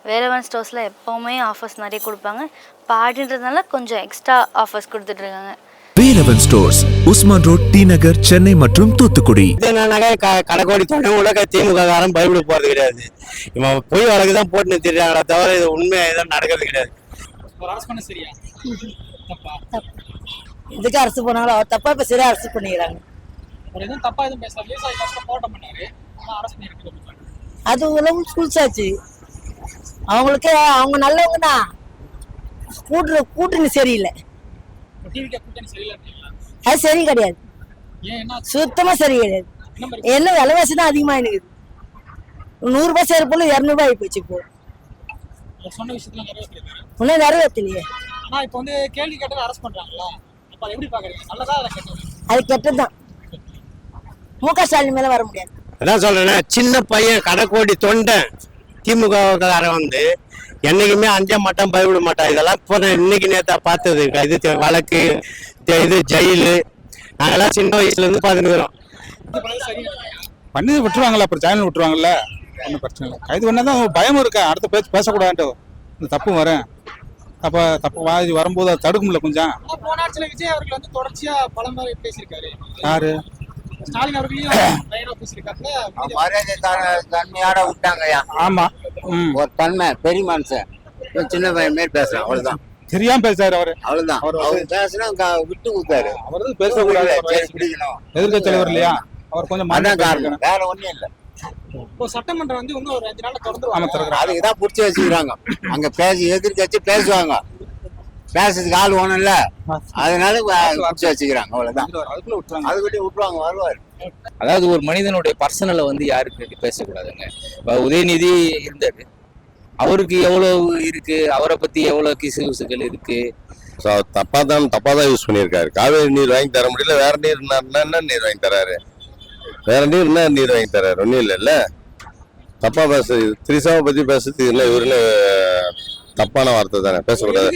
வேலவன் ஸ்டோர்ஸில் எப்போவுமே ஆஃபர்ஸ் நிறைய கொடுப்பாங்க. இப்போ ஆடின்றதுனால கொஞ்சம் எக்ஸ்ட்ரா ஆஃபர்ஸ் கொடுத்துட்ருக்காங்க. Velavan stores, Usman road, T Nagar, Chennai மற்றும் தூத்துக்குடி. கடைக்கோடி தொண்டை திமுக காரன் பயப்பட போறது கிடையாது. இவன் பொய் வழக்கு தான் போட்டு நிறுத்திடுறாங்களே தவிர இது உண்மையா எதுவும் நடக்கிறது கிடையாது. இதுக்கு அரசு போனாலும் அவர் தப்பா இப்ப சரியா அரசு பண்ணிக்கிறாங்க. அது உலகம் புதுசாச்சு. அவங்களுக்கு அவங்க நல்லவங்க தான். கூட்டணி சரியில்லை. அது சரி கிடையாது, சுத்தமா சரி கிடையாது. என்ன விலைவாசி தான் அதிகமா இருக்குது. 100 ரூபாய் சேர போல 200 ரூபாய் போச்சு. இப்போ இன்னும் நிறைவேற்றலையே. அது கெட்டதுதான். முக ஸ்டாலின் மேல வர முடியாது. அதான் சொல்றேன், சின்ன பையன் கடைக்கோடி தொண்டை திமுக வந்து என்னைக்குமே அஞ்ச மாட்டான், பயப்பட மாட்டான். இதெல்லாம் இப்போ இன்னைக்கு நேத்தா பார்த்தது. இது வழக்கு, இது ஜெயிலு, நாங்கெல்லாம் சின்ன வயசுல இருந்து பார்த்துக்கிறோம். பண்ணி விட்டுருவாங்கல்ல, அப்புறம் சேனல் விட்டுருவாங்கல்ல, ஒன்றும் பிரச்சனை இல்லை. கைது பண்ணாதான் பயம் இருக்கா, அடுத்த பேச்சு பேசக்கூடாது. இந்த தப்பு வரேன் தப்பு வாதி வரும்போது அதை தடுக்கும்ல கொஞ்சம். விஜய் அவர்கள் வந்து தொடர்ச்சியா பல முறை பேசியிருக்காரு. யாரு? ஸ்டாலின் அவர்களையும் தன்மையோட விட்டாங்கய்யா. ஆமா, ஒரு தன்மை பெரிய மனுஷன் சின்ன பையன் மாரி பேசுறான், அவ்வளவுதான். தெரியாம பேசாரு அவரு, அவ்வளவுதான். அவர் பேசுனா விட்டு கொடுத்தாரு. அவரு பேசக்கூடாது, பிடிக்கணும். எதிர்கட்சி தலைவர் இல்லையா அவர், கொஞ்சம் அதான் காரணம், வேற ஒண்ணும் இல்ல. சட்டமன்றம் வந்து இன்னும் ஒரு 5 நாள் தொடர்ந்து அதுக்குதான் புடிச்சு வச்சுக்கிறாங்க. அங்க எதிர்கட்சி பேசுவாங்க, பேசுறதுக்கு ஆள் ஒண்ணும் இல்ல, அதனால புடிச்சு வச்சுக்கிறாங்க, அவ்வளவுதான். அதுக்கிட்டே விட்டுருவாங்க, வருவாரு. அதாவது ஒரு மனிதனுடைய பர்சனலை வந்து யாருக்கு பேசக்கூடாதுங்க. இப்போ உதயநிதி இருந்தாரு, அவருக்கு எவ்வளவு இருக்கு, அவரை பத்தி எவ்வளவு கிசுகிசுகள் இருக்கு. தப்பா தான் யூஸ் பண்ணியிருக்காரு. காவேரி நீர் வாங்கி தர முடியல, வேற நீர் என்ன நீர் வாங்கி தராரு, வேற நீர் வாங்கி தராரு, ஒன்றும் இல்லைல்ல. தப்பா பேசுறது, திரிசாவை பத்தி பேசுறது இல்லை, இவருன்னு தப்பான வார்த்தை தானே, பேசக்கூடாது.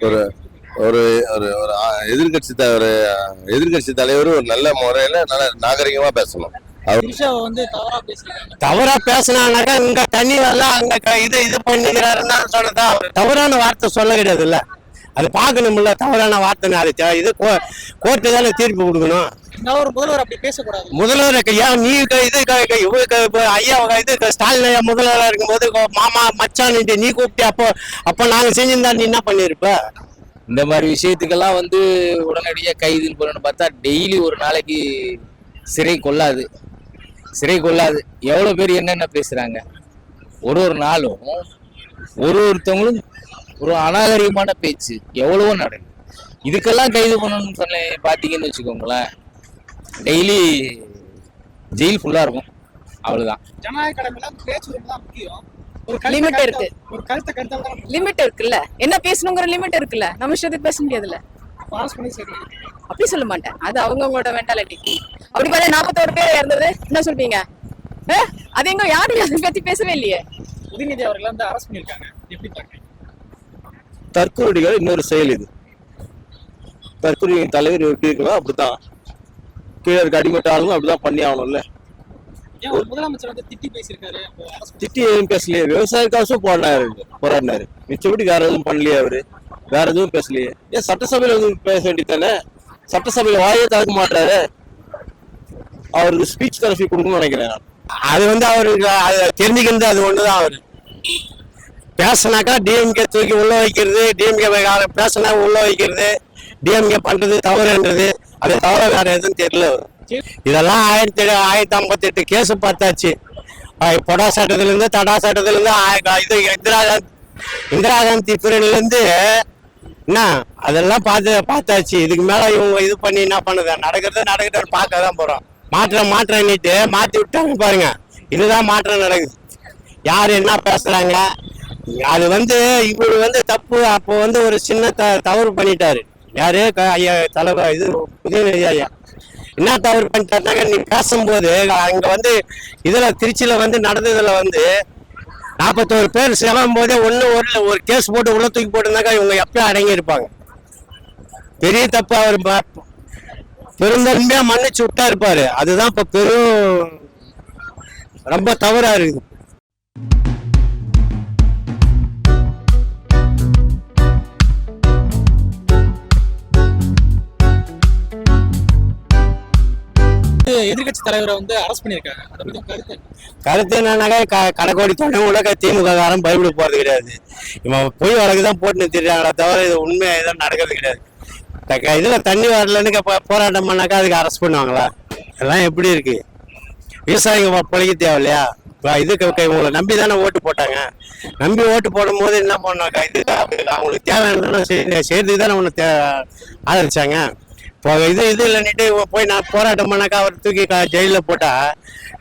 ஒரு ஒரு ஒரு எதிர்கட்சி தலைவர் ஒரு நல்ல முறையில நல்ல நாகரிகமா பேசணும். தவறா பேசினாங்கன்னாக்கா இங்க தண்ணி வரல, அங்க இது பண்ணிக்கிறாருன்னா சொன்னதா தவறான வார்த்தை சொல்ல கிடையாது இல்ல. அது பார்க்கணும்ல, தவறான வார்த்தை. அது இது கோர்ட்டு தானே தீர்ப்பு கொடுக்கணும். முதல்வர் அப்படி பேசக்கூடாது. முதல்வர் ஏன் நீ ஐயா இது ஸ்டாலின் ஐயா முதல்வராக இருக்கும்போது மாமா மச்சான் நீ கூப்பிட்டு அப்போ நாங்க செஞ்சிருந்தா நீ என்ன பண்ணிருப்ப? இந்த மாதிரி விஷயத்துக்கெல்லாம் வந்து உடனடியாக கைதுன்னு போறோம்னு பார்த்தா டெய்லி ஒரு நாளைக்கு சிறை கொள்ளாது. எவ்வளோ பேர் என்னென்ன பேசுறாங்க. ஒரு நாளும் ஒருத்தவங்களும் ஒரு அநாகரிகமான பேச்சு எவ்வளவோ நடக்குது. இதுக்கெல்லாம் கைது பண்ணணும்னு சொல்லி பார்த்தீங்கன்னு வச்சுக்கோங்களேன், டெய்லி ஜெயில் ஃபுல்லா இருக்கும், அவ்வளவுதான். ஜனநாயக கடமையில பேச்சு ரொம்ப முக்கியம். ஒரு லிமிட் இருக்கு, ஒரு கருத்தை லிமிட் இருக்குல்ல. என்ன பேசணுங்கிற லிமிட் இருக்குல்ல, நம்ம இஷ்டத்துக்கு பேச முடியாதுல்ல. அப்படி சொல்ல மாட்டேன், அது அவங்களோட மென்டாலிட்டி. அப்படி பார்த்தா 41 பேர் இறந்தது என்ன சொல்வீங்க? அது எங்க யாரும் அதை பத்தி பேசவே இல்லையே. உதயநிதி அவர்கள் வந்து அரசு பண்ணிருக்காங்க, எப்படி பாக்குறீங்க? தற்கொலைகள் இன்னொரு செயல். இது தற்கொலை தலைவர் எப்படி இருக்கணும் அப்படித்தான், கீழே இருக்க அடிமட்ட ஆளுங்க அப்படிதான் பண்ணி ஆகணும்ல. முதலமைச்சர் வந்து திட்டி பேசியிருக்காரு. திட்டி எதுவும் பேசலையே, விவசாயக்காசும் போராடினாரு. மிச்சப்படி வேற எதுவும் பண்ணலையே, அவரு வேற எதுவும் பேசலையே. ஏன் சட்டசபையில வந்து பேச வேண்டியதானே? சட்டசபையில வாயே தடுக்க மாட்டாரு. அவருக்கு ஸ்பீச் தெரபி கொடுக்கணும்னு நினைக்கிறேன். அது வந்து அவருக்கு தெரிஞ்சுக்கிறது அது ஒண்ணுதான். அவரு பேசினாக்கா டிஎம்கே தூக்கி உள்ள வைக்கிறது, டிஎம்கே பேசினா உள்ள வைக்கிறது, டிஎம்கே பண்றது தவறுன்றது, அது தவிர வேற எதுவும் தெரியல. இதெல்லாம் 1958 கேஸ் பார்த்தாச்சு. பொடா சட்டத்துல இருந்து தடா சட்டத்துல இருந்து இது இந்திரா காந்தி பீரியட்ல இருந்து என்ன அதெல்லாம் பார்த்தாச்சு. இதுக்கு மேல இவங்க இது பண்ணி என்ன பண்ணுது, நடக்கிறது பார்க்க தான் போறோம். மாற்றம்னுட்டு மாத்தி விட்டாங்க பாருங்க, இதுதான் மாற்றம் நடக்குது. யாரு என்ன பேசுறாங்க, அது வந்து இவரு வந்து தப்பு. அப்போ வந்து ஒரு சின்ன தவறு பண்ணிட்டாரு. யாரு ஐயா தலைவர் இது உதயநிதி ஐயா என்ன தவறு பண்ணிட்டாருனாங்க, நீ பேசும்போது அங்க வந்து இதுல திருச்சியில வந்து நடந்ததுல வந்து 41 பேர் செல்லும் போதே ஒரு கேஸ் போட்டு உள்ள தூக்கி போட்டுருந்தாக்கா இவங்க எப்பயும் அடங்கி இருப்பாங்க. பெரிய தப்பு அவர் பெருந்தன்மையா மன்னிச்சு விட்டா இருப்பாரு. அதுதான் இப்ப ரொம்ப தவறா இருக்குது. தலைவரை வந்து அரெஸ்ட் பண்ணியிருக்காங்க. அதை பத்தி கருத்து என்ன? கருத்து என்னன்னாக்கா கடைக்கோடி தொண்டை கூட திமுக காரன் பயப்பட போறது கிடையாது. இவன் பொய் வழக்கு தான் போட்டு நிறுத்திடுறாங்களே தவிர இது உண்மையா எதுவும் நடக்கிறது கிடையாது. இதுல தண்ணி வரலன்னு போராட்டம் பண்ணாக்கா அதுக்கு அரெஸ்ட் பண்ணுவாங்களா? இதெல்லாம் எப்படி இருக்கு? விவசாயிங்க பிழைக்க தேவையில்லையா? இதுக்கு உங்களை நம்பி தானே ஓட்டு போட்டாங்க. நம்பி ஓட்டு போடும் போது என்ன பண்ணாக்கா இது அவங்களுக்கு தேவையான செய்யறதுக்கு தானே ஒன்று ஆதரிச்சாங்க. இப்போ இது இல்லைன்னுட்டு போய் நான் போராட்டம் பண்ணாக்கா அவர் தூக்கி ஜெயிலில் போட்டா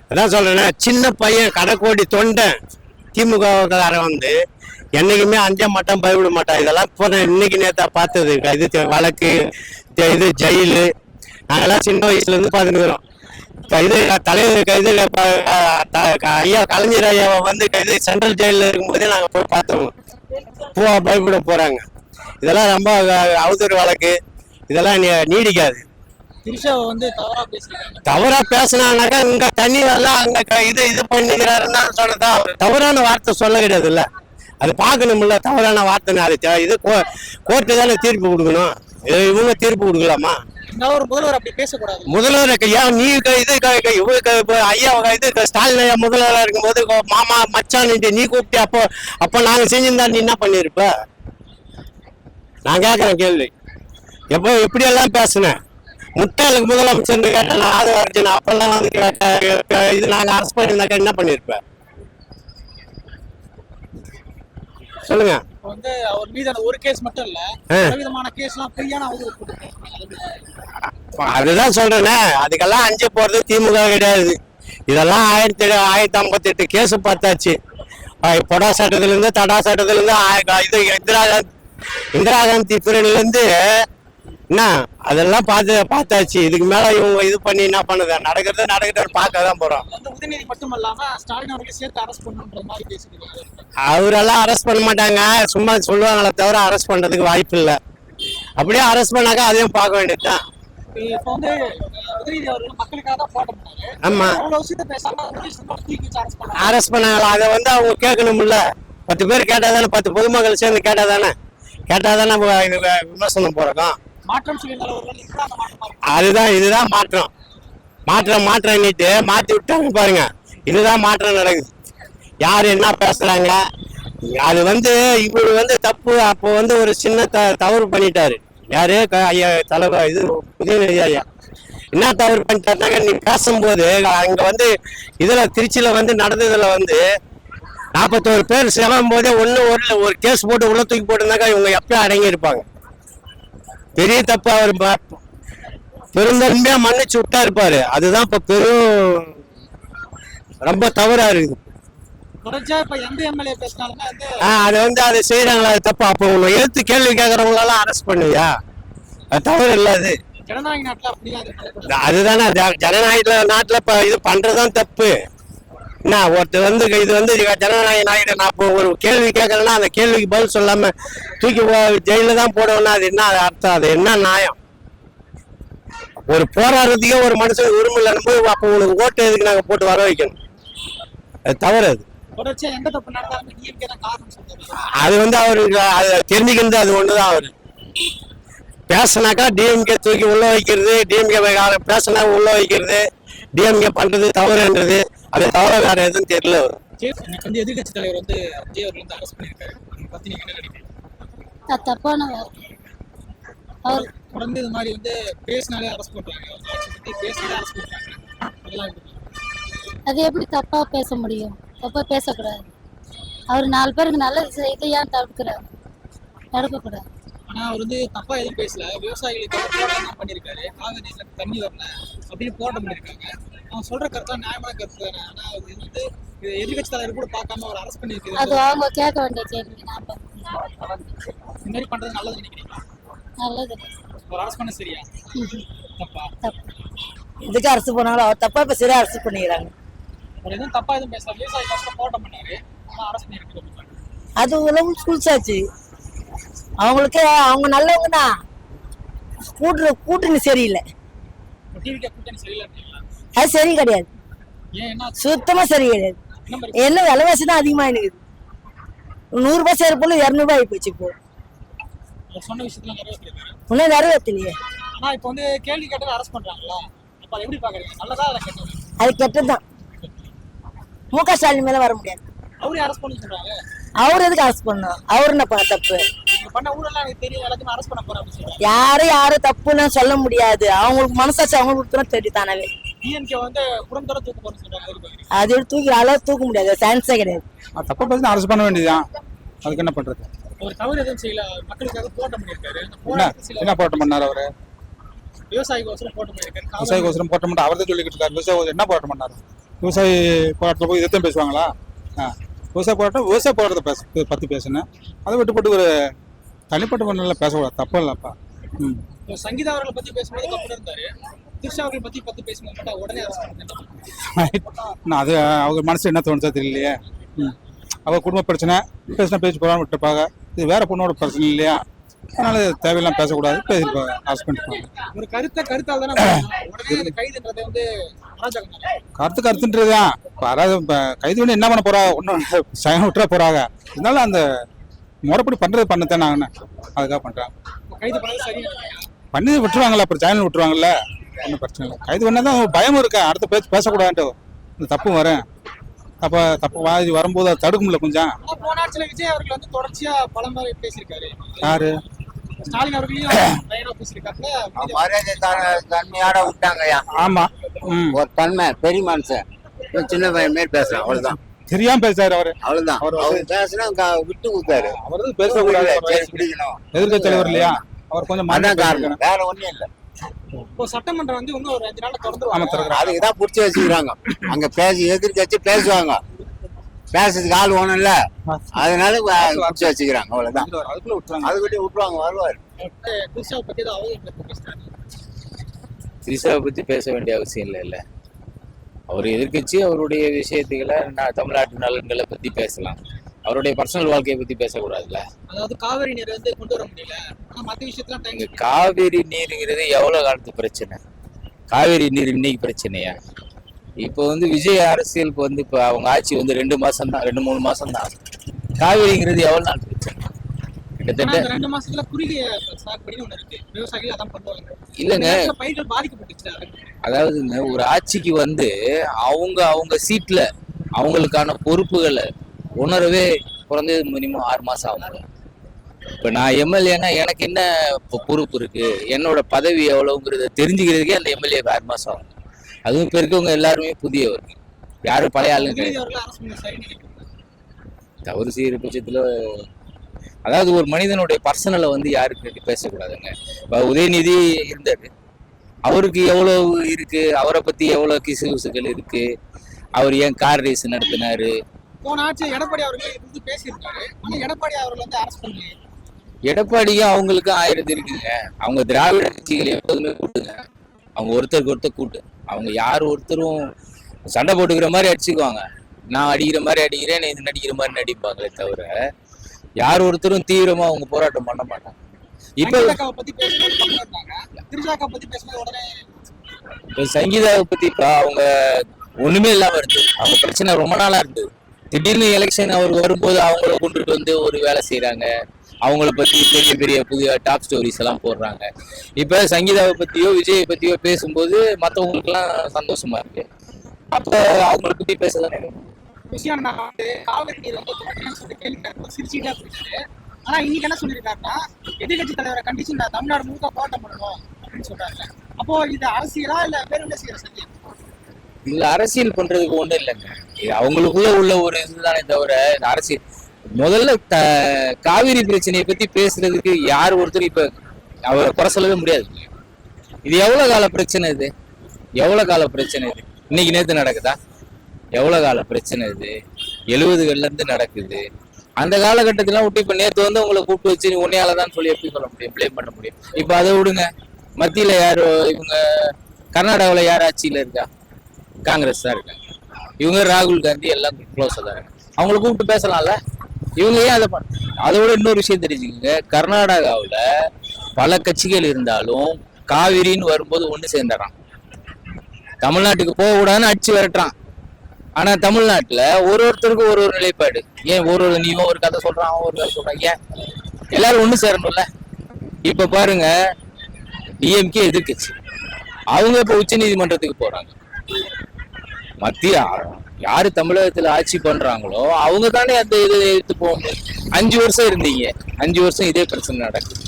அதான் சொல்றேன்னா, சின்ன பையன் கடைக்கோடி தொண்டை திமுககாரன் வந்து என்னைக்குமே அஞ்ச மாட்டான், பயப்பட மாட்டான். இதெல்லாம் போன இன்னைக்கு நேத்தா பார்த்தது. இது வழக்கு, இது ஜெயிலு, நாங்கெல்லாம் சின்ன வயசுல இருந்து பார்த்துருக்குறோம். இது தலைவர் இது ஐயா கலைஞர் ஐயாவை வந்து இது சென்ட்ரல் ஜெயிலில் இருக்கும்போதே நாங்கள் போய் பார்த்தோம். பயப்பட போறாங்க. இதெல்லாம் ரொம்ப அவதூறு வழக்கு. இதெல்லாம் நீடிக்காது. திரிஷாவை வந்து தவறா பேசியிருக்காங்க. தவறா பேசினாங்கனாக்கா இங்க தண்ணி வரலாம், அங்க இது பண்ணிக்கிறாருன்னு சொல்றதா தவறான வார்த்தை சொல்ல கிடையாது இல்ல. அது பார்க்கணும்ல தவறான வார்த்தை. அது இது கோர்ட்டு தானே தீர்ப்பு கொடுக்கணும். இவங்க தீர்ப்பு கொடுக்கலாமா? ஒரு முதல்வர் அப்படி பேசக்கூடாது. முதல்வர் ஏன் நீ ஐயா இது ஸ்டாலின் ஐயா முதல்வராக இருக்கும்போது மாமா மச்சான் நீ கூப்பிட்டு அப்போ நாங்க செஞ்சிருந்தா நீ என்ன பண்ணிருப்ப? நான் கேட்கறேன் கேள்வி. எப்படி எல்லாம் பேசுனேன்? முட்டாளுக்கு முதலமைச்சர் கேட்டேன் ஆதரவு அப்பெல்லாம் வந்து இது நாங்க அரெஸ்ட் பண்ணியிருந்தாக்கா என்ன பண்ணிருப்பேன் சொல்லுங்க. வந்து அவர் மீதான ஒரு கேஸ் மட்டும் இல்ல, விதமான கேஸ்லாம் பொய்யான அவதூறு. அதுதான் சொல்றேனே, அதுக்கெல்லாம் அஞ்சு போறது திமுக கிடையாது. இதெல்லாம் 1958 கேஸ் பார்த்தாச்சு. பொடா சட்டத்துல இருந்து தடா சட்டத்துல இருந்து இது இந்திரா காந்தி பீரியட்ல இருந்து என்ன அதெல்லாம் பார்த்தாச்சு. இதுக்கு மேல இவங்க இது பண்ணி என்ன பண்ணுது? நடக்கிறத பார்க்க தான் போறோம். உதயநிதி மட்டும் இல்லாம ஸ்டாலின் அவர்களையும் சேர்த்து அரெஸ்ட் பண்ணுன்ற மாதிரி பேசிக்கிறாங்க. அவரெல்லாம் அரெஸ்ட் பண்ண மாட்டாங்க, சும்மா சொல்லுவாங்களே தவிர அரெஸ்ட் பண்றதுக்கு வாய்ப்பு இல்லை. அப்படியே அரெஸ்ட் பண்ணாக்கா அதையும் பார்க்க வேண்டியதுதான். இப்போ வந்து உதயநிதி அவர்கள் மக்களுக்காக தான் போராட்டம் பண்ணாங்க. ஆமா, அரெஸ்ட் பண்ணாங்களா? அதை வந்து அவங்க கேட்கணும்ல. 10 பேர் கேட்டாதானே, 10 பொதுமக்கள் சேர்ந்து கேட்டாதானே விமர்சனம் போறோம். அதுதான் இதுதான் மாற்றம் நீட்டு மாத்தி விட்டாங்க பாருங்க. இதுதான் மாற்றம் நடக்குது. யாரு என்ன பேசுறாங்க? அது வந்து இவரு வந்து தப்பு. அப்போ வந்து ஒரு சின்ன தவறு பண்ணிட்டாரு. யாரு ஐயா தலைவர் இது உதயநிதி ஐயா என்ன தவறு பண்ணிட்டாருனாங்க, நீ பேசும்போது அங்க வந்து இதுல திருச்சியில வந்து நடந்ததுல வந்து 41 பேர் செல்லும் போதே ஒரு கேஸ் போட்டு உள்ள தூக்கி போட்டுருந்தாக்கா இவங்க எப்பயும் அடங்கி இருப்பாங்க. பெரிய தப்பு அவர் பெருந்தன்மையா மன்னிச்சு விட்டா இருப்பாரு. அதுதான் இப்ப ரொம்ப தவறா இருக்குது. அது வந்து அதை செய்யறாங்களா? அது தப்பு. அப்போ உங்களை எடுத்து கேள்வி கேட்கறவங்களெல்லாம் அரெஸ்ட் பண்ணுவியா? அது தவறு இல்ல. அது அதுதானே ஜனநாயக நாட்டுல இப்ப இது பண்றதுதான் தப்பு. என்ன ஒருத்தர் வந்து இது வந்து ஜனநாயக நாயுடு, நான் இப்போ ஒரு கேள்வி கேட்கறேன்னா அந்த கேள்விக்கு பதில் சொல்லாம தூக்கி ஜெயில தான் போடணும்னா அது என்ன அர்த்தம்? அது என்ன நியாயம்? ஒரு போராடுறதுக்கே ஒரு மனுஷன் உரிமை இல்லைன்னு போய் அப்போ உனக்கு ஓட்டு எதுக்கு நாங்க போட்டு வர வைக்கணும்? அது தவறு. அது வந்து அவருக்கு தெரிஞ்சுக்கிறது அது ஒண்ணுதான். அவரு பேசினாக்கா டிஎம்கே தூக்கி உள்ள வைக்கிறது, டிஎம்கே பேசினா உள்ள வைக்கிறது, டிஎம்கே பண்றது தவறுன்றது. அது தவிர வேற எதுவும் தெரியல. எதிர்கட்சி தலைவர் வந்து விஜய் அவர்கள் வந்து அரெஸ்ட் பண்ணிருக்காரு. பத்தி நீங்க என்ன நினைக்கிறீங்க? தப்பான அவர் தொடர்ந்து இது மாதிரி வந்து பேசினாலே அரெஸ்ட் பண்றாங்க. பேசினாலே அரெஸ்ட் பண்றாங்க. அதெல்லாம் அது எப்படி தப்பா பேச முடியும்? தப்பா பேசக்கூடாது. அவர் 4 பேருக்கு நல்லது செய்து ஏன் தடுக்கக்கூடாது? ஆனா அவர் வந்து தப்பா எதுவும் பேசல. விவசாயிகளுக்கு போராட்டம் பண்ணிருக்காரு. காவிரியில தண்ணி வரல அப்படின்னு போராட்டம் பண்ணிருக்காங்க. அவன் சொல்ற கருத்து நியாயமான கருத்து தானே. ஆனா அது வந்து எதிர்கட்சி தலைவர் கூட பார்க்காம அவர் அரெஸ்ட் பண்ணிருக்காரு. அது அவங்க கேட்க வேண்டிய கேள்வி. இந்த மாதிரி பண்றது நல்லது நினைக்கிறீங்களா? நல்லது. ஒரு அரெஸ்ட் பண்ண சரியா தப்பா? இதுக்கு அரசு போனாலும் அவர் தப்பா இப்ப சரியா அரசு பண்ணிக்கிறாங்க. அவர் எதுவும் தப்பா எதுவும் பேசல. விவசாயி கஷ்டம் போராட்டம் பண்ணாரு. ஆனா அரெஸ்ட் பண்ணிருக்காங்க. அது உலகம் ஸ்கூல்ஸாச்சு. அவங்களுக்கு அவங்க நல்லவங்க தான். கூட்டணி சரியில்லை. அது சரி கிடையாது. சுத்தமா சரி கிடையாது. என்ன விலைவாசி தான் அதிகமா இருக்குது. 100 ரூபாய் சேர போல 200 ரூபாய் ஆகி போச்சு. இப்போ இன்னும் நிறைவேற்றலையே. ஆனா இப்போ வந்து கேள்வி கேட்டதை அரெஸ்ட் பண்றாங்களா? அப்ப எப்படி பாக்குறீங்க? நல்லதா இல்ல கெட்டதா? அது கெட்டதுதான். முக ஸ்டாலின் மேல வர முடியாது. அவரே அரெஸ்ட் பண்ணி சொல்றாங்க. அவர் எதுக்கு அரெஸ்ட் பண்ணணும்? அவர் என்ன தப்பு? நீங்க பண்ண ஊரெல்லாம் எனக்கு தெரியும், எல்லாத்தையும் அரெஸ்ட் பண்ண போறேன் அப்படின்னு சொல்றாங்க. யாரும் தப்புன்னு சொல்ல முடியாது. அவங்களுக்கு மனசாட்சி அவங்களுக்கு தெரியும் தானே. டிஎம்கே வந்து குடும்பத்தோட தூக்க போறேன்னு சொல்றாங்க. அது தூக்கி அளவு தூக்க முடியாது, சான்ஸே கிடையாது. தப்பா பேசி அரெஸ்ட் பண்ண வேண்டியதுதான். அதுக்கு என்ன பண்றது? ஒரு தவறு எதுவும் செய்யல, மக்களுக்காக போராட்டம் பண்ணியிருக்காரு. என்ன போராட்டம் பண்ணாரு அவரு? விவசாயிகோசரம் போராட்டம் பண்ணியிருக்காரு. விவசாயிகோசரம் போராட்டம் பண்ண அவர்தான் சொல்லிக்கிட்டு இருக்காரு. விவசாய என்ன போராட்டம் பண்ணாரு? விவசாயி போராட்டத்தில் போய் இதைத்தான் பேசுவாங்களா? விவசாய போராட்டத்தை பற்றி பேசுனேன். அதை விட்டு போட்டு ஒரு தனிப்பட்ட மண்ணில் பேசக்கூடாது, தப்பு இல்லைப்பா. சங்கீதா அவர்களை பத்தி பேசும்போது தப்பு இருந்தாரு. திரிஷா அவர்களை பத்தி பேசும்போது உடனே அது அவங்க மனசு என்ன தோணுச்சா தெரியலையே. அவ குடும்ப பிரச்சனை பேசினா பேச்சு போறான்னு விட்டுப்பாங்க. இது வேற பொண்ணோட பிரச்சனை இல்லையா? அதனால தேவையெல்லாம் பேசக்கூடாது, பேசிருப்பாங்க, அரெஸ்ட் பண்ணிருப்பாங்க. ஒரு கருத்தால் தானே உடனே கைதுன்றதை வந்து கருத்துன்றதுதான். கைது பண்ணி என்ன பண்ண போறா? ஒன்னும் சயம் விட்டுற போறாங்க. இதனால அந்த முறைப்படி பண்ணத்தான் நாங்க அதுக்காக பண்றாங்க. கைது பண்ணது சரி பண்ணி விட்டுருவாங்கல்ல, அப்புறம் ஜாமீன் விட்டுருவாங்கல்ல, ஒன்றும் பிரச்சனை இல்லை. கைது பண்ணாதான் பயம் இருக்கா, அடுத்த பேச்சு பேசக்கூடாதுன்ட்டு இந்த தப்பு வரேன். தப்பு வாதி வரும்போது அது தடுக்கும்ல கொஞ்சம். போன ஆட்சியில விஜய் அவர்கள் வந்து தொடர்ச்சியா பல முறை பேசியிருக்காரு. யாரு? ஸ்டாலின் அவர்களையும் பேசியிருக்காங்க. மரியாதை தன்மையோட விட்டாங்கய்யா. ஆமா, ஒரு தன்மை பெரிய மனுஷன் சின்ன பையன் மாரி பேசுறான், அவ்வளவுதான். தெரியாம பேசுறாரு அவரு, அவ்வளவுதான். அவர் பேசுனா விட்டு கொடுத்தாரு. அவரு பேசக்கூடாது, பிடிக்கணும். எதிர்க்க தலைவர் இல்லையா அவர், கொஞ்சம் அதான் காரணம், வேற ஒண்ணும் இல்ல. இப்போ சட்டமன்றம் வந்து இன்னும் ஒரு 5 நாள்ல திறந்துருவாங்க. அதுக்குதான் புடிச்சு வச்சுக்கிறாங்க. அங்க எதிர்த்து பேசுவாங்க. பேசுறதுக்கு ஆள் ஒண்ணும் இல்ல, அதனால புடிச்சு வச்சுக்கிறாங்க, அவ்வளவுதான். அது விட்டு விட்டுருவாங்க, வருவாரு. திரிஷாவை பத்தி பேச வேண்டிய அவசியம் இல்ல. அவர் எதிர்கட்சி, அவருடைய விஷயத்துக்களை தமிழ்நாட்டு நலன்களை பத்தி பேசலாம். அவருடைய பர்சனல் வாழ்க்கையை பத்தி பேசக்கூடாதுல்ல. அதாவது காவிரி நீர் வந்து கொண்டு வர முடியல, மற்ற விஷயத்துல காவிரி நீருங்கிறது எவ்வளவு காலத்து பிரச்சனை? காவிரி நீர் இன்னைக்கு பிரச்சனையா? இப்போ வந்து விஜய் அரசியலுக்கு வந்து இப்போ அவங்க ஆட்சி வந்து 2 மாசம் தான், 2-3 மாசம் தான். காவிரிங்கிறது எவ்வளவு நாள் பிரச்சனை? கிட்டத்தட்ட 2 மாசத்துல குறுகிய சாகுபடி ஒண்ணு இருக்கு, விவசாயிகள் அதான் பண்ணுவாங்க. இல்லங்க, பயிர்கள் பாதிக்கப்பட்டுச்சு. அதாவதுங்க, ஒரு ஆட்சிக்கு வந்து அவங்க சீட்ல அவங்களுக்கான பொறுப்புகளை உணரவே குறைஞ்சது மினிமம் 6 மாசம் ஆகும். இப்ப நான் எம்எல்ஏன்னா எனக்கு என்ன பொறுப்பு இருக்கு, என்னோட பதவி எவ்வளவுங்கிறத தெரிஞ்சுக்கிறதுக்கே அந்த எம்எல்ஏ 6 மாசம் ஆகும். அதுவும் இப்ப இருக்கவங்க எல்லாருமே புதியவர், யாரும் பழைய ஆளுங்க. தவறு செய்யற பட்சத்துல, அதாவது ஒரு மனிதனுடைய பர்சனலை வந்து யாருக்கு பேசக்கூடாதுங்க. இப்ப உதயநிதி இருந்தாரு, அவருக்கு எவ்வளவு இருக்கு, அவரை பத்தி எவ்வளவு கிசுகிசுகள் இருக்கு, அவர் ஏன் கார் ரேஸ் நடத்தினாரு. போன ஆட்சி எடப்பாடி அவர்கள் இருந்து பேசியிருக்காரு, ஆனா எடப்பாடி அவர்கள் வந்து அரசு பண்ணி. எடப்பாடியும் அவங்களுக்கும் 1000 இருக்குங்க. அவங்க திராவிட கட்சிகள் எப்போதுமே கூட்டுங்க, அவங்க ஒருத்தருக்கு ஒருத்தர் கூட்டு. அவங்க யார் ஒருத்தரும் சண்டை போட்டுக்கிற மாதிரி அடிச்சுக்குவாங்க, நான் அடிக்கிற மாதிரி அடிக்கிறேன், நீ நடிக்கிற மாதிரி நடிப்பாங்களே தவிர யார் ஒருத்தரும் தீவிரமா அவங்க போராட்டம் பண்ண மாட்டாங்க. இப்போ சங்கீதாவை பத்தி இப்ப அவங்க ஒண்ணுமே இல்லாம இருக்கு, அவங்க பிரச்சனை ரொம்ப நாளா இருக்கு. திடீர்னு எலெக்ஷன் அவர் வரும்போது அவங்கள கொண்டுட்டு வந்து ஒரு வேலை செய்யறாங்க, அவங்கள பத்தி பெரிய பெரிய புதிய டாப் ஸ்டோரிஸ் எல்லாம் போடுறாங்க. இப்ப சங்கீதாவை பத்தியோ விஜயை பத்தியோ பேசும்போது மற்றவங்களுக்கு எல்லாம் சந்தோஷமா இருக்கு. அப்ப அவங்கள பத்தி பேசதானே ஆனா இன்னைக்கு என்ன சொல்லியிருக்காருன்னா, எதிர்கட்சி தலைவரை கண்டிச்சு தமிழ்நாடு முழுக்க போராட்டம் பண்ணணும் அப்படின்னு சொல்றாங்க. அப்போ இது அரசியலா இல்ல வேற என்ன செய்யற சத்தியம்? இல்ல, அரசியல் பண்றதுக்கு ஒண்ணும் இல்லைங்க, இது அவங்களுக்குள்ள உள்ள ஒரு இதுதானே தவிர அரசியல். முதல்ல காவிரி பிரச்சனையை பத்தி பேசுறதுக்கு யார் ஒருத்தர் இப்ப அவரை குறை சொல்லவே முடியாது. இது எவ்வளவு கால பிரச்சனை, இது எவ்வளவு கால பிரச்சனை, இது இன்னைக்கு நேத்து நடக்குதா? எவ்வளவு கால பிரச்சனை இது? 70கள்ல இருந்து நடக்குது. அந்த காலகட்டத்திலாம் விட்டு இப்ப நேத்து வந்து உங்களை கூப்பிட்டு வச்சு உன்னையாலதான் சொல்லி எப்படி சொல்ல முடியும், பிளேம் பண்ண முடியும்? இப்ப அதை விடுங்க, மத்தியில யாரு இவங்க, கர்நாடகாவில யார் ஆட்சியில இருக்கா? காங்கிரஸ் தான் இருக்காங்க. இவங்க ராகுல் காந்தி எல்லாம் க்ளோஸா தான் இருக்காங்க, அவங்களை கூப்பிட்டு பேசலாம்ல. இவங்க ஏன் அதை அதோட இன்னொரு விஷயம் தெரிஞ்சுக்கோங்க, கர்நாடகாவில் பல கட்சிகள் இருந்தாலும் காவிரின்னு வரும்போது ஒன்று சேர்ந்துடுறான். தமிழ்நாட்டுக்கு போகக்கூடாதுன்னு அடிச்சு விரட்டுறான். ஆனா தமிழ்நாட்டுல ஒருத்தருக்கும் ஒரு நிலைப்பாடு. ஏன் நீயும் ஒரு கதை சொல்றான், அவன் ஒரு கதை சொல்றான், ஏன் எல்லாரும் ஒண்ணு சேரணும்ல? இப்ப பாருங்க, டிஎம்கே எதிர்கட்சி, அவங்க இப்ப உச்ச நீதிமன்றத்துக்கு போறாங்க. மத்திய யாரு தமிழகத்துல ஆட்சி பண்றாங்களோ அவங்க தானே அந்த இதை எடுத்து போக முடியும். 5 வருஷம் இருந்தீங்க, 5 வருஷம் இதே பிரச்சனை நடக்குது.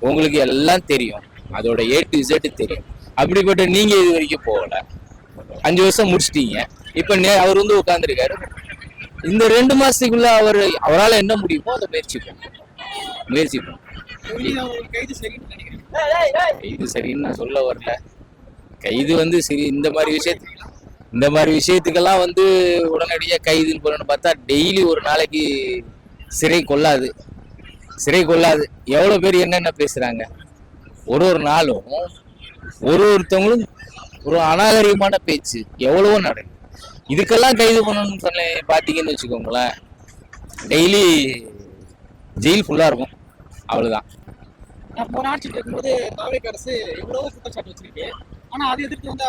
உங்களுக்கு எல்லாம் தெரியும், அதோட A to Z தெரியும். அப்படிப்பட்ட நீங்க இது வரைக்கும் போகல, 5 வருஷம் முடிச்சிட்டீங்க. இப்ப அவர் வந்து உட்கார்ந்துருக்காரு. இந்த 2 மாசத்துக்குள்ள அவரால் என்ன முடியுமோ அதை முயற்சி பண்ணும். கைது சரின்னு நினைக்கிறேன். கைது சரின்னு நான் சொல்ல வரல. கைது வந்து சரி, இந்த மாதிரி விஷயத்துக்கெல்லாம் வந்து உடனடியாக கைதுன்னு போறேன்னு பார்த்தா டெய்லி ஒரு நாளைக்கு சிறை கொள்ளாது. எவ்வளோ பேர் என்னென்ன பேசுறாங்க. ஒரு நாளும் ஒருத்தவங்களும் ஒரு அநாகரிகமான பேச்சு எவ்வளவோ நடக்குது. இதுக்கெல்லாம் கைது பண்ணணும்னு சொல்ல பார்த்தீங்கன்னு வச்சுக்கோங்களேன், டெய்லி ஜெயில் ஃபுல்லாக இருக்கும். அவ்வளோதான். போன ஆட்சிக்கு இருக்கும்போது தாவேக அரசு எவ்வளவோ குற்றச்சாட்டு வச்சிருக்கு. ஆனா அதை எதிர்த்து வந்து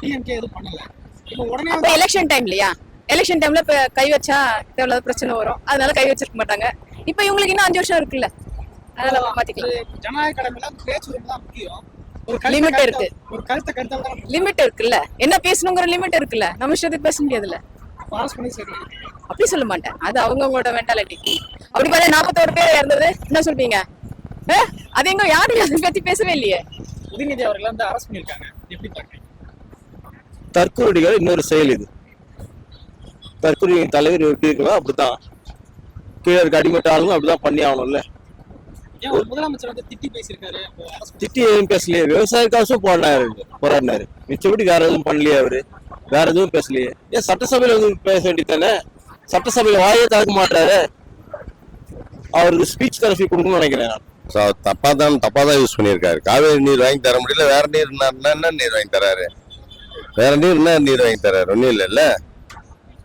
டிஎம்கே எதுவும் பண்ணல. இப்போ உடனே அப்ப எலெக்ஷன் டைம்ல இப்ப கை வச்சா தேவையில்லாத பிரச்சனை வரும், அதனால கை வச்சிருக்க மாட்டாங்க. இப்ப இவங்களுக்கு இன்னும் 5 வருஷம் இருக்குல்ல, அதனால மாத்திக்கலாம். ஜனநாயக கடமையில பேச்சு தான் முக்கியம். லிமிட் இருக்கு, ஒரு கருத்தை லிமிட் இருக்குல்ல. என்ன பேசணுங்கிற லிமிட் இருக்குல்ல, நம்ம இஷ்டத்துக்கு பேச முடியாதுல்ல. பாஸ் பண்ணி சரி அப்படி சொல்ல மாட்டேன், அது அவங்களோட மென்டாலிட்டி. அப்படி பார்த்தா 41 பேர் இறந்தது என்ன சொல்வீங்க? அது எங்க யாரும் அதை பத்தி பேசவே இல்லையே. உதயநிதி அவர்கள் வந்து அரசு பண்ணிருக்காங்க, எப்படி பாக்குறீங்க? தற்கொலைகள் இன்னொரு செயல். இது தற்கொலை தலைவர் எப்படி இருக்கலாம் அப்படித்தான், கீழே இருக்க அடிமட்ட ஆளுங்க அப்படிதான் பண்ணி ஆகணும்ல. ஏன் ஒரு முதலமைச்சர் வந்து திட்டி பேசியிருக்காரு? திட்டி எதுவும் பேசலையே, விவசாயக்காசும் போராடினாரு. மிச்சபடி வேற எதுவும் பண்ணலையே, அவரு வேற எதுவும் பேசலையே. ஏன் சட்டசபையில வந்து பேச வேண்டியதானே? சட்டசபையில வாயே திறக்க மாட்டாரு. அவருக்கு ஸ்பீச் தெரபி கொடுக்கணும்னு நினைக்கிறேன் நான். தப்பா தான் யூஸ் பண்ணியிருக்காரு. காவேரி நீர் வாங்கி தர முடியல, வேற நீர் என்ன நீர் வாங்கி தராரு? வேற நீர் என்ன நீர் வாங்கி தராரு? ஒன்றும் இல்லைல்ல.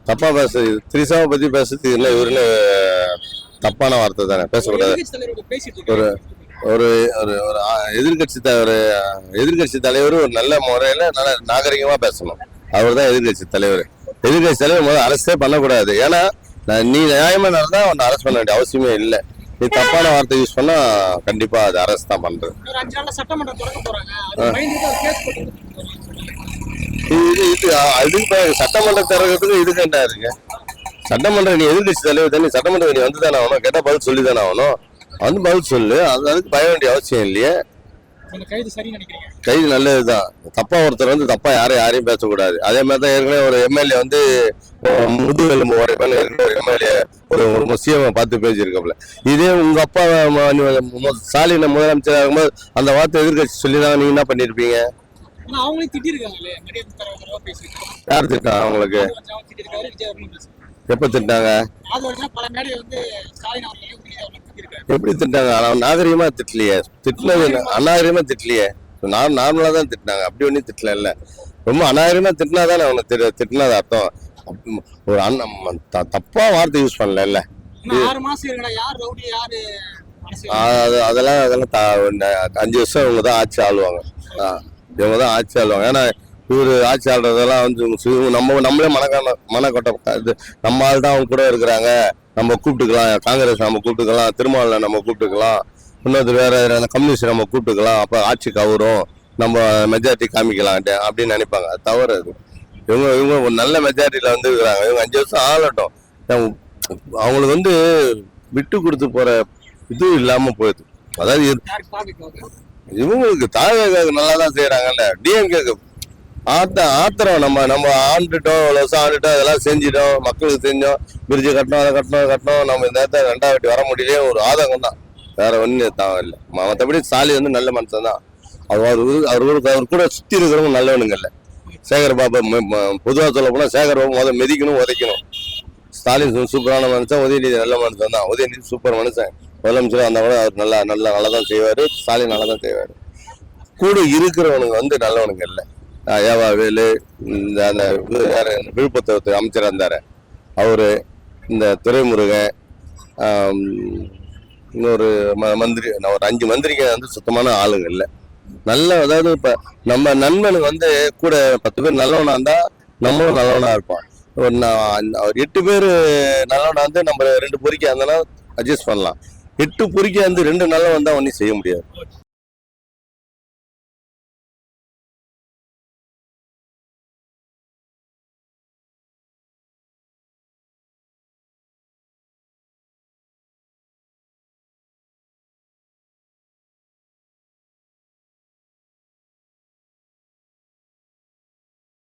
தப்பா பேசுறது, திரிசாவை பத்தி பேசுறது இல்லை. இவருன்னு தப்பான வார்த்தை தானே, பேசக்கூடாது. ஒரு ஒரு ஒரு எதிர்கட்சி தலைவர் ஒரு நல்ல முறையில நல்ல நாகரிகமா பேசணும். அவர் தான் எதிர்கட்சி தலைவர். எதிர்கட்சி தலைவர் முதல்ல அரசே பண்ணக்கூடாது. ஏன்னா நீ நியாயமா நடந்தா உன்னை அரெஸ்ட் பண்ண வேண்டிய அவசியமே இல்லை. நீ தப்பான வார்த்தை யூஸ் பண்ணா கண்டிப்பா அது அரசு தான் பண்றது. சட்டமன்றம் திறக்கிறதுக்கு இதுக்கண்டா இருக்கு. சட்டமன்றம் நீ எதிர்கட்சி தலைவர் தானே, சட்டமன்றம் நீ வந்து தானே ஆகணும். கேட்டா பதில் சொல்லி தானே ஆகணும். வந்து பதில் சொல்லு, அதுக்கு பய வேண்டிய அவசியம் இல்லையே. கைது நல்லதுதான். தப்பா ஒருத்தர் வந்து தப்பா யாரையும் பேசக்கூடாது. அதே மாதிரி தான் ஏற்கனவே ஒரு எம்எல்ஏ வந்து முதுகெலும்பு உடைப்பான எம்எல்ஏ ஒரு முஸ்லீமை பார்த்து பேசியிருக்கோம்ல. இதே உங்க அப்பா ஸ்டாலின் முதலமைச்சர் ஆகும்போது அந்த வார்த்தை எதிர்கட்சி சொல்லிதான் நீங்க என்ன பண்ணிருப்பீங்க? யார் திட்டா அவங்களுக்கு? எப்ப திட்டாங்க? எப்படி திட்டாங்க? நாகரிகமா திட்டலையே. திட்டினது அநாகரிகமா திட்டலையே. நார்மலா தான் திட்டினாங்க, அப்படி ஒன்னும் திட்டல. இல்ல ரொம்ப அநாகரிகமா திட்டினாதானே அவனுக்கு திட்டினது அர்த்தம். ஒரு தப்பா வார்த்தை யூஸ் பண்ணல. இல்ல அதெல்லாம் 5 வருஷம் இவங்க தான் ஆட்சி ஆளுவாங்க. ஏன்னா இவரு ஆட்சி ஆள்றதெல்லாம் வந்து நம்மளே மனக்கொட்டை இது. நம்ம ஆள் தான் அவங்க கூட இருக்கிறாங்க, நம்ம கூப்பிட்டுக்கலாம். காங்கிரஸ் நம்ம கூப்பிட்டுக்கலாம், திருமாவளவன் நம்ம கூப்பிட்டுக்கலாம், இன்னொரு வேற கம்யூனிஸ்ட் நம்ம கூப்பிட்டுக்கலாம். அப்ப ஆட்சி கவரும், நம்ம மெஜாரிட்டி காமிக்கலாம் அப்படின்னு நினைப்பாங்க. அது தவறு. அது இவங்க ஒரு நல்ல மெஜாரிட்டியில வந்து இருக்கிறாங்க. இவங்க 5 வருஷம் ஆளட்டும். அவங்களுக்கு வந்து விட்டு கொடுத்து போற இது இல்லாம போயிடுது. அதாவது இவங்களுக்கு தாவேக நல்லா தான் செய்யறாங்கல்ல. டிஎம்கேக்கு ஆத்திரம். நம்ம ஆண்டுட்டோம், இவ்வளவு வருஷம் ஆண்டுட்டோம், அதெல்லாம் செஞ்சிட்டோம், மக்களுக்கு செஞ்சோம், பிரிட்ஜு கட்டணும், அதை கட்டணும். நம்ம இந்த நேரத்தை 2ஆம் வாட்டி வர முடியலையே, ஒரு ஆதங்கம் தான், வேற ஒன்றும் தான் இல்லை. மற்றபடி ஸ்டாலின் வந்து நல்ல மனுஷன் தான். அவர் கூட சுத்தி இருக்கிறவங்க நல்லவனுங்க இல்லை. சேகர் பாபு பொதுவாக சொல்ல போனா சேகர் பாபு முதல்ல மெதிக்கணும், உதைக்கணும். ஸ்டாலின் சூப்பரான மனுஷன், உதயநிதி நல்ல மனுஷன் தான். உதயநிதி சூப்பர் மனுஷன். முதலமைச்சர் அந்த கூட அவர் நல்லா தான் செய்வாரு. ஸ்டாலின் நல்லா தான் செய்வாரு. கூட இருக்கிறவனுங்க வந்து நல்லவனுங்க இல்லை. ஏவா வேலு, அந்த விழுப்புரத்து அமைச்சராக இருந்தாரு அவரு, இந்த துரைமுருகன், இன்னொரு மந்திரி, ஒரு 5 மந்திரிங்க வந்து சுத்தமான ஆளுங்க இல்லை. அதாவது இப்ப நம்ம நண்பனுக்கு வந்து கூட 10 பேர் நல்லவனா இருந்தா நம்மளும் நல்லவனா இருப்பான். ஒரு 8 பேர் நல்லவனா வந்து நம்ம 2 பொறிக்கா இருந்தாலும் அட்ஜஸ்ட் பண்ணலாம். 8 பொறிக்கா வந்து 2 நல்லவன் தான் ஒன்றும் செய்ய முடியாது.